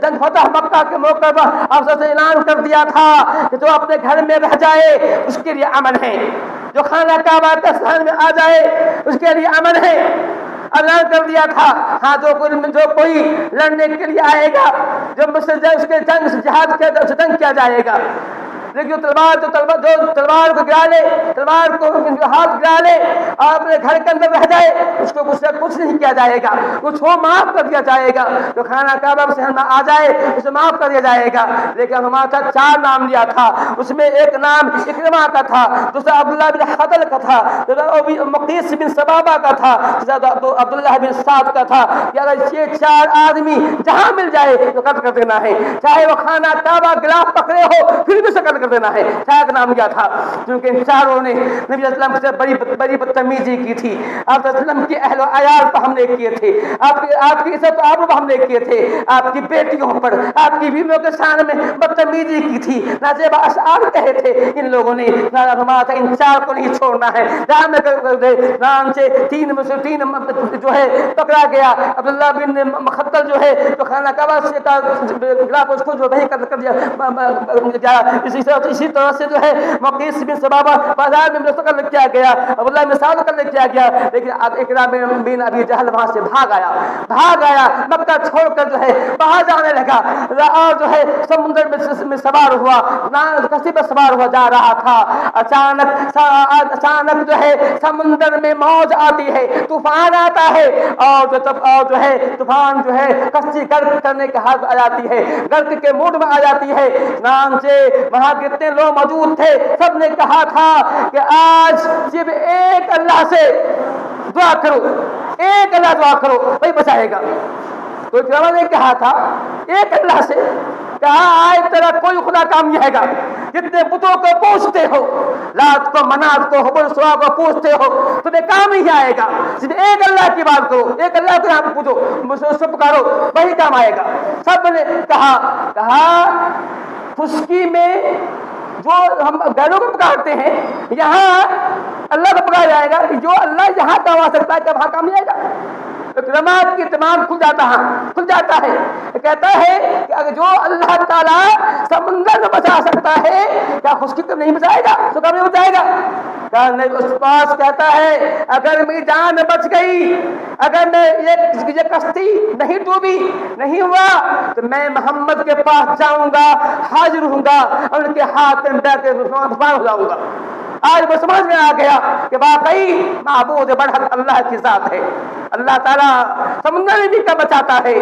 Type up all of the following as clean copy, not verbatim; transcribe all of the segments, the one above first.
جنگ فتح مکہ کے موقع پر آپ سے اعلان کر دیا تھا کہ جو اپنے گھر میں رہ جائے اس کے لیے امن ہے، جو خانہ کعبہ کے شہر میں آ جائے اس کے لیے امن ہے، اعلان کر دیا تھا۔ ہاں جو کوئی لڑنے کے لیے آئے گا، جو مجھ سے اس کے جنگ سے جہاد جنگ کیا جائے گا، لیکن جو تلوار کو گرا لے، تلوار کو ہاتھ گرا لے اور اپنے گھر کے اندر رہ جائے اس کو مجھ سے کچھ نہیں کیا جائے گا، کچھ ہو معاف کر دیا جائے گا۔ جو خانہ کعبہ سے ہم آ جائے اسے معاف کر دیا جائے گا۔ لیکن ہمارا تھا 4 نام لیا تھا، اس میں ایک نام اکرمہ کا تھا، دوسرا عبداللہ بن حضل کا تھا، مقیس بن سبابہ کا تھا، عبداللہ بن سعد کا تھا کہ اگر یہ 4 آدمی جہاں مل جائے تو قتل کر دینا ہے، چاہے وہ خانہ کعبہ گلاف پکڑے ہو پھر بھی اسے قتل کر دینا ہے۔ 4 نام لیا تھا کیونکہ ان چاروں نے نبی صلی اللہ علیہ وسلم سے بڑی بدتمیزی کی تھی، آپ صلی اللہ علیہ وسلم کے اہل و عیال پر حملے کیے تھے، آپ کی عزت و آبرو پر حملے کیے تھے، آپ کی بیٹیوں پر، آپ کی بیویوں کے شان میں بدتمیزی کی تھی، نازیبہ اشعار کہے تھے ان لوگوں نے، فرمایا تھا ان 4 کو نہیں چھوڑنا ہے، جہاں میں کر دے۔ چنانچہ 3 میں سے 3 جو ہے پکڑا گیا، عبداللہ بن مخدل جو ہے جو خانہ کعبہ سے گلاف اس کو جو وہی قتل کر دیا گیا، اسی طرح سے جو ہے مقیس بن سبابہ بازار میں مستقل کیا گیا، عبداللہ بن سعد قتل کیا گیا، لیکن اکرمہ بن ابی جہل وہاں سے بھاگ آیا مکہ چھوڑ کر جو ہے باہر جانے لگا، اور جو ہے سمندر میں سوار ہوا، کشتی پر سوار ہوا جا رہا تھا، اچانک جو ہے سمندر میں موج آتی ہے، طوفان آتا ہے، اور جو ہے طوفان جو ہے کشتی غرق کرنے کے حال آ جاتی ہے، غرق کے موڈ میں آ جاتی ہے۔ چنانچہ وہاں کتنے لوگ موجود تھے، سب نے کہا تھا کہ آج صرف ایک اللہ سے دعا کرو، ایک اللہ دعا کرو وہی بچائے گا۔ تو اکرمہ نے کہا تھا ایک اللہ سے، کہا آج تیرا کوئی خدا کام نہیں آئے گا، جتنے بتوں کو پوچھتے ہو، لات کو منات کو حبل سوا کو پوچھتے ہو تمہیں کام نہیں آئے گا، صرف ایک اللہ کی بات کرو، ایک اللہ کو یہاں پوچھو، اس سے پکارو وہی کام آئے گا۔ سب نے کہا خشکی میں جو ہم غیروں کو پکارتے ہیں یہاں اللہ کو پکارا جائے گا، جو اللہ یہاں کام آ سکتا ہے کیا وہاں کام نہیں آئے گا؟ اکرمہ کی تمام کھل جاتا ہے، کہتا ہے کہ اگر جو اللہ تعالیٰ سمندر میں بچا سکتا ہے کیا خشکی کو نہیں بچائے گا، تو کب نہیں بچائے گا؟ اس پاس کہتا ہے اگر میری جان بچ گئی، اگر میں یہ کشتی نہیں ڈوبی نہیں ہوا تو میں محمد کے پاس جاؤں گا، حاضر ہوں گا اور ان کے ہاتھ میں بیٹھ کے ہو جاؤں گا۔ آج وہ سمجھ میں آ گیا کہ واقعی معبود برحق اللہ کی ذات ہے، اللہ تعالیٰ سمندر بھی کا بچاتا ہے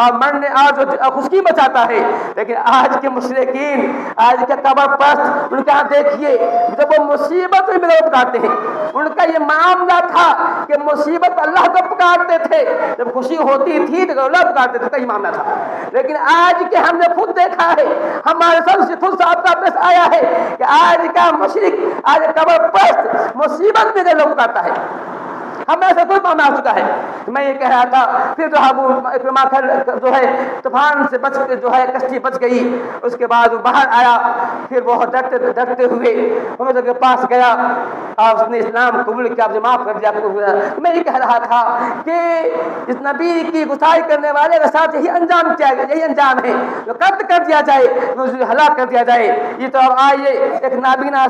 اور مرنے آج خشکی بچاتا ہے۔ لیکن آج کے مشرکین، آج کے قبر پرست، ان کے ہاں دیکھیے جب وہ مصیبت میں لوگ پکارتے ہیں، ان کا یہ معاملہ تھا کہ مصیبت اللہ کو پکارتے تھے، جب خوشی ہوتی تھی تو اللہ پکارتے تھے، کئی معاملہ تھا۔ لیکن آج کے ہم نے خود دیکھا ہے، ہمارے سب سے خود صاحب کا پیش آیا ہے کہ آج کا مشرک، آج قبر پرست مصیبت میں لوگ پکارتا ہے، ہمیں سے کوئی معاملہ ہو چکا ہے۔ میں یہ کہہ رہا تھا پھر جو اکرمہ جو ہے طوفان سے بچ کے جو ہے کشتی بچ گئی، اس کے بعد وہ باہر آیا، پھر وہ ڈرتے ہوئے محمد کے پاس گیا اور اس نے اسلام قبول کیا، آپ نے معاف کر دیا۔ میں یہ کہہ رہا تھا کہ اس نبی کی گستاخی کرنے والے کے ساتھ یہی انجام ہے، جو قتل کر دیا جائے، ہلاک کر دیا جائے۔ یہ تو اب آئیے ایک نابینا